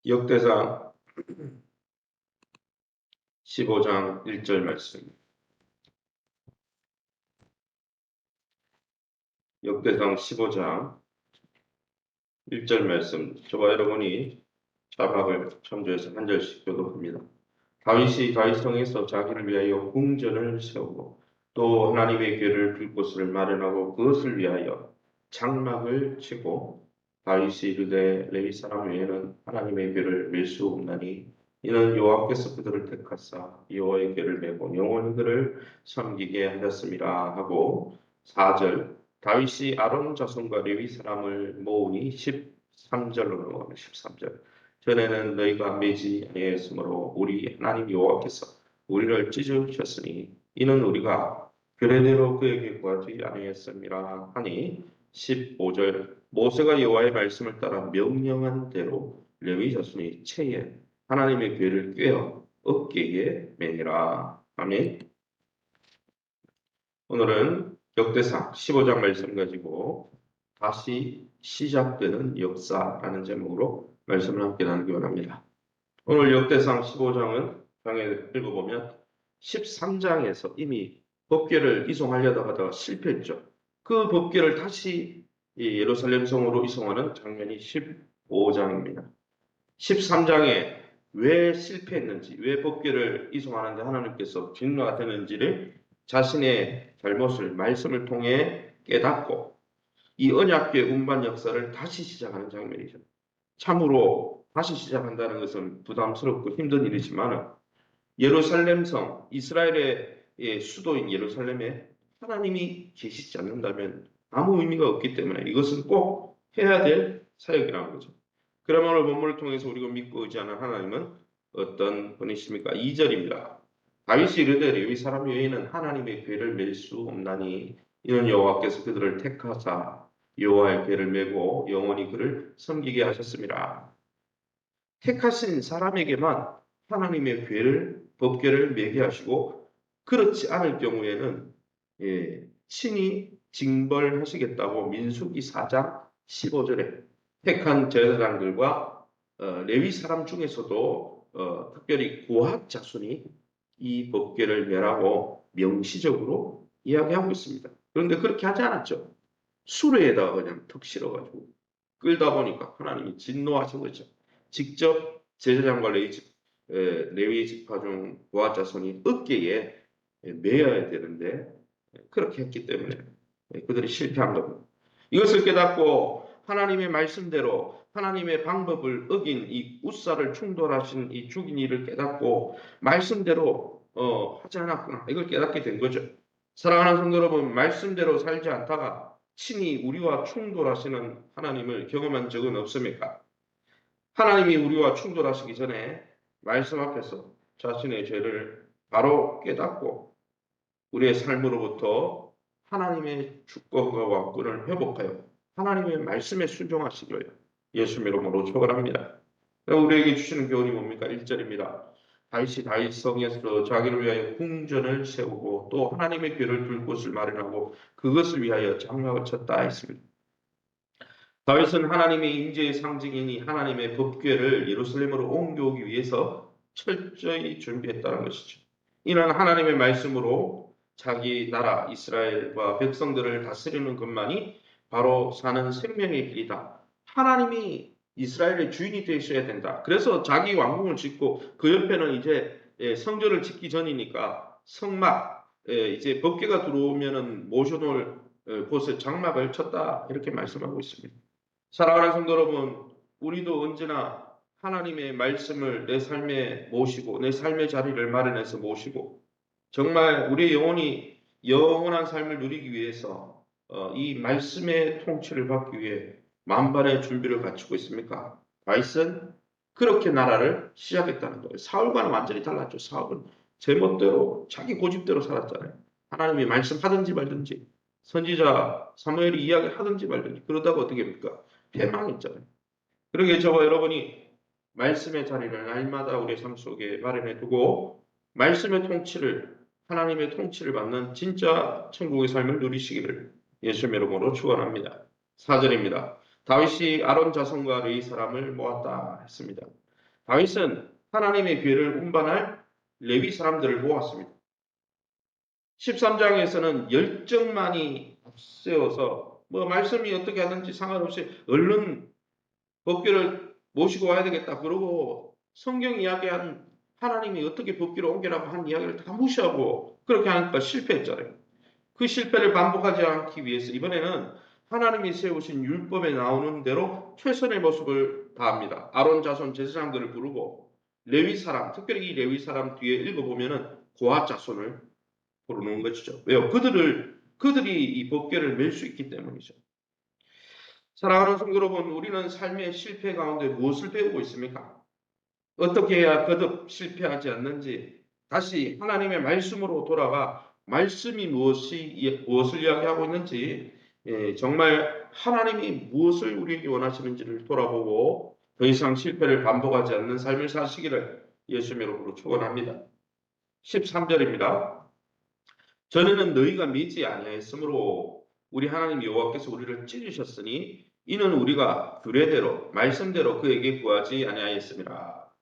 역대상 15장 1절 말씀. 역대상 15장 1절 말씀. 저와 여러분이 자막을 참조해서 한 절씩 교독합니다. 다윗이 다윗성에서 자기를 위하여 궁전을 세우고 또 하나님의 궤를 둘 곳을 마련하고 그것을 위하여 장막을 치고 다윗이 이르되 레위 사람 외에는 하나님의 궤를 맬 수 없나니 이는 여호와께서 그들을 택하사 여호와의 궤를 메고 영원히 그를 섬기게 하셨음이라 하고 4절 다윗이 아론 자손과 레위 사람을 모으니 13절로 넘어가면 13절 전에는 너희가 매지 아니하였으므로 우리 하나님 여호와께서 우리를 찢으셨으니 이는 우리가 규례대로 그에게 구하지 아니하였음이라 하니 15절 모세가 여호와의 말씀을 따라 명령한 대로 레위 자손이 채에 하나님의 궤를 꿰어 어깨에 매니라. 아멘. 오늘은 역대상 15장 말씀 가지고 다시 시작되는 역사라는 제목으로 말씀을 함께 나누기 원합니다. 오늘 역대상 15장은 방에 읽어보면 13장에서 이미 법궤를 이송하려다 하다가 실패했죠. 그 법궤를 다시 예루살렘 성으로 이송하는 장면이 15장입니다. 13장에 왜 실패했는지, 왜 법궤를 이송하는데 하나님께서 진노가 되는지를 자신의 잘못을 말씀을 통해 깨닫고 이 언약궤 운반 역사를 다시 시작하는 장면이죠. 참으로 다시 시작한다는 것은 부담스럽고 힘든 일이지만 예루살렘 성, 이스라엘의 수도인 예루살렘에 하나님이 계시지 않는다면 아무 의미가 없기 때문에 이것은 꼭 해야 될 사역이라는 거죠. 그럼 오늘 본문을 통해서 우리가 믿고 의지하는 하나님은 어떤 분이십니까? 2절입니다. 다윗이 이르되 레위 사람 외에는 하나님의 궤를 맬 수 없나니 이는 여호와께서 그들을 택하사 여호와의 궤를 메고 영원히 그를 섬기게 하셨습니다. 택하신 사람에게만 하나님의 궤를 법궤를 매게 하시고 그렇지 않을 경우에는 친히 징벌하시겠다고 민수기 4장 15절에 택한 제사장들과 레위 사람 중에서도 특별히 고핫 자손이 이 법궤를 매라고 명시적으로 이야기하고 있습니다. 그런데 그렇게 하지 않았죠. 수레에다가 그냥 턱 실어가지고 끌다 보니까 하나님이 진노하신 거죠. 직접 제사장과 레위 지파 중 고핫 자손이 어깨에 매어야 되는데 그렇게 했기 때문에 그들이 실패한 겁니다. 이것을 깨닫고 하나님의 말씀대로 하나님의 방법을 어긴 이 우사를 충돌하신 이 죽인 이를 깨닫고 말씀대로 하지 않았구나. 이걸 깨닫게 된 거죠. 사랑하는 성도 여러분, 말씀대로 살지 않다가 친히 우리와 충돌하시는 하나님을 경험한 적은 없습니까? 하나님이 우리와 충돌하시기 전에 말씀 앞에서 자신의 죄를 바로 깨닫고 우리의 삶으로부터 하나님의 주권과 왕권을 회복하여 하나님의 말씀에 순종하시기를 예수 이름으로 축원합니다. 우리에게 주시는 교훈이 뭡니까? 1절입니다. 다윗이 다윗성에서 자기를 위하여 궁전을 세우고 또 하나님의 궤를 둘 곳을 마련하고 그것을 위하여 장막을 쳤다 했습니다. 다윗은 하나님의 임재의 상징이니 하나님의 법궤를 예루살렘으로 옮겨오기 위해서 철저히 준비했다는 것이죠. 이는 하나님의 말씀으로 자기 나라 이스라엘과 백성들을 다스리는 것만이 바로 사는 생명의 길이다. 하나님이 이스라엘의 주인이 되셔야 된다. 그래서 자기 왕궁을 짓고 그 옆에는 이제 성전을 짓기 전이니까 성막, 이제 법궤가 들어오면은 모셔놓을 곳에 장막을 쳤다 이렇게 말씀하고 있습니다. 사랑하는 성도 여러분, 우리도 언제나 하나님의 말씀을 내 삶에 모시고 내 삶의 자리를 마련해서 모시고 정말 우리의 영혼이 영원한 삶을 누리기 위해서 이 말씀의 통치를 받기 위해 만반의 준비를 갖추고 있습니까? 다윗은 그렇게 나라를 시작했다는 거예요. 사울과는 완전히 달랐죠. 사울은 제멋대로 자기 고집대로 살았잖아요. 하나님이 말씀하든지 말든지 선지자 사무엘이 이야기하든지 말든지 그러다가 어떻게 됩니까? 패망했잖아요. 그러기에 저와 여러분이 말씀의 자리를 날마다 우리의 삶 속에 마련해 두고 말씀의 통치를 하나님의 통치를 받는 진짜 천국의 삶을 누리시기를 예수의 이름으로 축원합니다. 4절입니다. 다윗이 아론 자손과 레위 사람을 모았다 했습니다. 다윗은 하나님의 괴를 운반할 레위 사람들을 모았습니다. 13장에서는 열정만이 앞세워서 뭐 말씀이 어떻게 하든지 상관없이 얼른 법궤를 모시고 와야 되겠다. 그러고 성경 이야기한 하나님이 어떻게 법궤를 옮기라고 한 이야기를 다 무시하고 그렇게 하니까 실패했잖아요. 그 실패를 반복하지 않기 위해서 이번에는 하나님이 세우신 율법에 나오는 대로 최선의 모습을 다합니다. 아론 자손 제사장들을 부르고 레위 사람, 특별히 이 레위 사람 뒤에 읽어보면은 고핫 자손을 부르는 것이죠. 왜요? 그들이 이 법궤를 맬 수 있기 때문이죠. 사랑하는 성도 여러분, 우리는 삶의 실패 가운데 무엇을 배우고 있습니까? 어떻게 해야 거듭 실패하지 않는지 다시 하나님의 말씀으로 돌아가 말씀이 무엇을 이야기하고 있는지 정말 하나님이 무엇을 우리에게 원하시는지를 돌아보고 더 이상 실패를 반복하지 않는 삶을 사시기를 예수님의 이름으로 축원합니다. 13절입니다. 전에는 너희가 믿지 아니하였으므로 우리 하나님 여호와께서 우리를 찢으셨으니 이는 우리가 규례대로 말씀대로 그에게 구하지 아니하였습니다.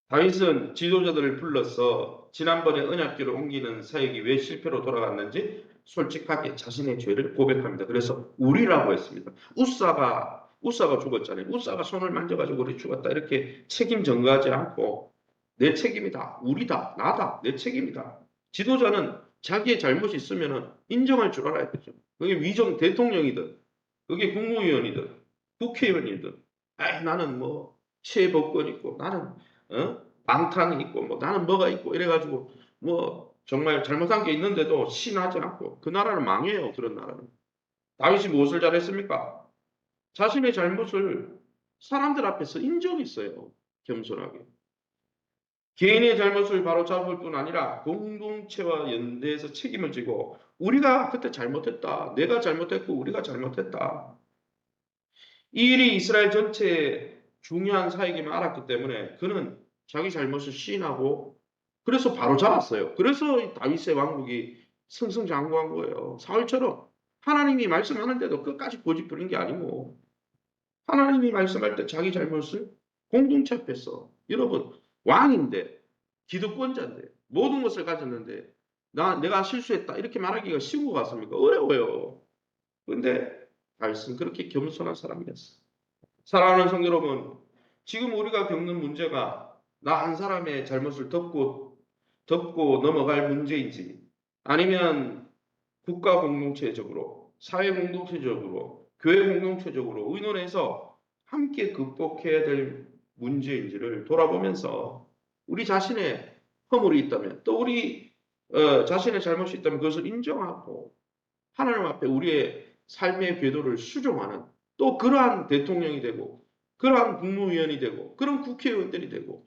다윗은 지도자들을 불러서 지난번에 언약궤를 옮기는 사역이 왜 실패로 돌아갔는지 솔직하게 자신의 죄를 고백합니다. 그래서 우리라고 했습니다. 우사가 죽었잖아요. 우사가 손을 만져가지고 우리 죽었다 이렇게 책임 전가하지 않고 내 책임이다, 우리다, 나다, 내 책임이다. 지도자는 자기의 잘못이 있으면 인정할 줄 알아야 되죠. 그게 위정 대통령이든 그게 국무위원이든 국회의원이든 나는 뭐 체법권 있고 나는 방탄이 있고 뭐 나는 뭐가 있고 이래가지고 뭐 정말 잘못한 게 있는데도 신하지 않고 그 나라는 망해요. 그런 나라는. 다윗이 무엇을 잘했습니까? 자신의 잘못을 사람들 앞에서 인정했어요. 겸손하게. 개인의 잘못을 바로잡을 뿐 아니라 공동체와 연대해서 책임을 지고 우리가 그때 잘못했다. 내가 잘못했고 우리가 잘못했다. 이 일이 이스라엘 전체에 중요한 사역임을 알았기 때문에 그는 자기 잘못을 시인하고 그래서 바로 잡았어요. 그래서 다윗의 왕국이 승승장구한 거예요. 사울처럼 하나님이 말씀하는데도 끝까지 고집부린 게 아니고 하나님이 말씀할 때 자기 잘못을 공동체 앞에서 여러분 왕인데 기득권자인데 모든 것을 가졌는데 내가 실수했다 이렇게 말하기가 쉬운 것 같습니까? 어려워요. 그런데 다윗은 그렇게 겸손한 사람이었어요. 사랑하는 성도 여러분, 지금 우리가 겪는 문제가 나 한 사람의 잘못을 덮고 넘어갈 문제인지 아니면 국가 공동체적으로, 사회 공동체적으로, 교회 공동체적으로 의논해서 함께 극복해야 될 문제인지를 돌아보면서 우리 자신의 허물이 있다면 또 우리 자신의 잘못이 있다면 그것을 인정하고 하나님 앞에 우리의 삶의 궤도를 수정하는 또 그러한 대통령이 되고 그러한 국무위원이 되고 그런 국회의원들이 되고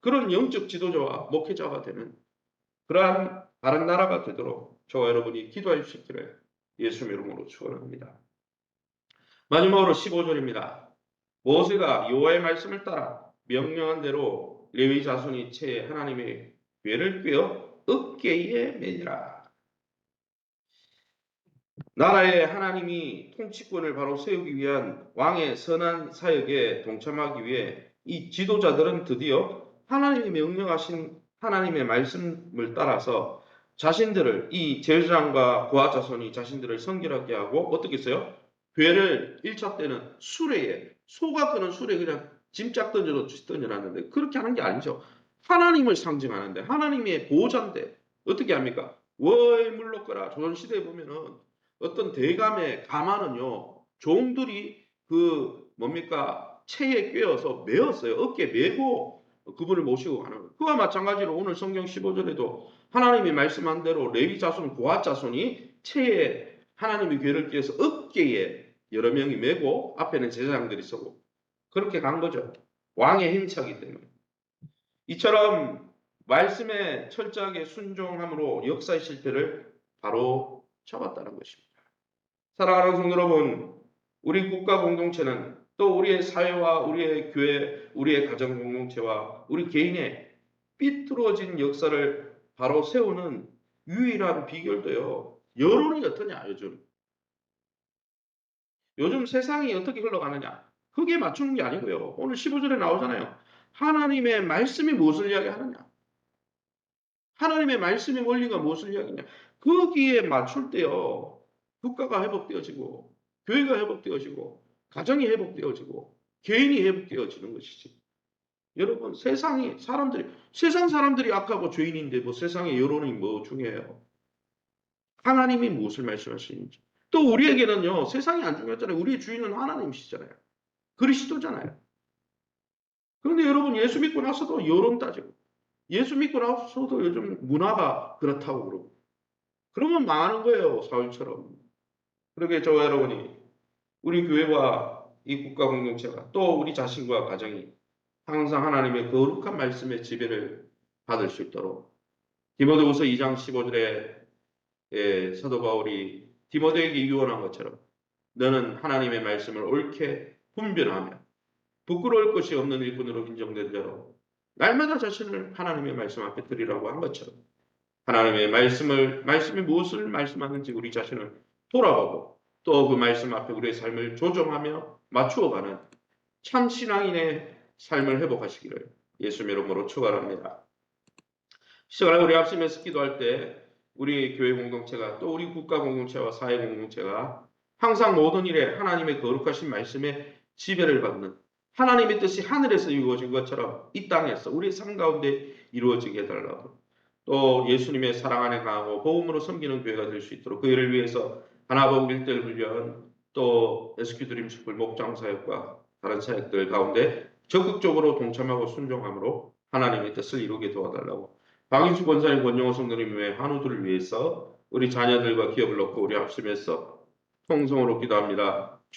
그런 영적 지도자와 목회자가 되는 그러한 다른 나라가 되도록 저와 여러분이 기도해 주시기를 예수님의 이름으로 축원합니다. 마지막으로 15절입니다. 모세가 여호와의 말씀을 따라 명령한 대로 레위 자손이 채 하나님의 궤를 꿰어 어깨에 매니라. 나라의 하나님이 통치권을 바로 세우기 위한 왕의 선한 사역에 동참하기 위해 이 지도자들은 드디어 하나님이 명령하신 하나님의 말씀을 따라서 자신들을 이 제사장과 고아 자손이 자신들을 성결하게 하고 어떻게 했어요? 괴를 1차 때는 수레에 소가 끄는 수레에 그냥 짐짝 던져놨는데 그렇게 하는 게 아니죠. 하나님을 상징하는데 하나님의 보호자인데 어떻게 합니까? 월물로 라 조선시대에 보면은 어떤 대감의 가마는요, 종들이 그 뭡니까 체에 꿰어서 메었어요. 어깨에 메고 그분을 모시고 가는 거예요. 그와 마찬가지로 오늘 성경 15절에도 하나님이 말씀한 대로 레위 자손, 고핫 자손이 체에 하나님의 궤를 꿰어서 어깨에 여러 명이 메고 앞에는 제사장들이 서고 그렇게 간 거죠. 왕의 힘차기 때문에. 이처럼 말씀에 철저하게 순종함으로 역사의 실패를 바로 잡았다는 것입니다. 사랑하는 성도 여러분, 우리 국가 공동체는 또 우리의 사회와 우리의 교회, 우리의 가정 공동체와 우리 개인의 삐뚤어진 역사를 바로 세우는 유일한 비결도요. 여론이 어떠냐, 요즘. 요즘 세상이 어떻게 흘러가느냐. 그게 맞추는 게 아니고요. 오늘 15절에 나오잖아요. 하나님의 말씀이 무엇을 이야기하느냐? 하나님의 말씀의 원리가 무엇을 이야기하냐? 거기에 맞출 때요. 국가가 회복되어지고 교회가 회복되어지고 가정이 회복되어지고 개인이 회복되어지는 것이지. 여러분 세상 사람들이 악하고 죄인인데 뭐 세상의 여론이 뭐 중요해요. 하나님이 무엇을 말씀하시는지. 또 우리에게는요. 세상이 안 중요하잖아요. 우리의 주인은 하나님이시잖아요. 그리스도잖아요. 그런데 여러분 예수 믿고 나서도 여론 따지고 예수 믿고 나서도 요즘 문화가 그렇다고 그러고 그러면 망하는 거예요. 사울처럼. 그러게 저와 여러분이 우리 교회와 이 국가 공동체가 또 우리 자신과 가정이 항상 하나님의 거룩한 말씀의 지배를 받을 수 있도록 디모데후서 2장 15절에 사도 바울이 디모데에게 유언한 것처럼 너는 하나님의 말씀을 옳게 분별하며 부끄러울 것이 없는 일꾼으로 인정된 자로 날마다 자신을 하나님의 말씀 앞에 드리라고 한 것처럼 하나님의 말씀이 무엇을 말씀하는지 우리 자신을 돌아보고 또 그 말씀 앞에 우리의 삶을 조정하며 맞추어가는 참 신앙인의 삶을 회복하시기를 예수 이름으로 축원합니다. 시간을 우리 합심해서 기도할 때 우리 교회 공동체가 또 우리 국가 공동체와 사회 공동체가 항상 모든 일에 하나님의 거룩하신 말씀에 지배를 받는 하나님의 뜻이 하늘에서 이루어진 것처럼 이 땅에서 우리 삶 가운데 이루어지게 해달라고 또 예수님의 사랑 안에 강하고 복음으로 섬기는 교회가 될 수 있도록 그 일을 위해서 하나복 일대일 훈련 또 SQ 드림 숲을 목장 사역과 다른 사역들 가운데 적극적으로 동참하고 순종함으로 하나님의 뜻을 이루게 도와달라고 박인수 권사님, 권영호 성도님 외 한우들을 위해서 우리 자녀들과 기업을 놓고 우리 합심해서 통성으로 기도합니다.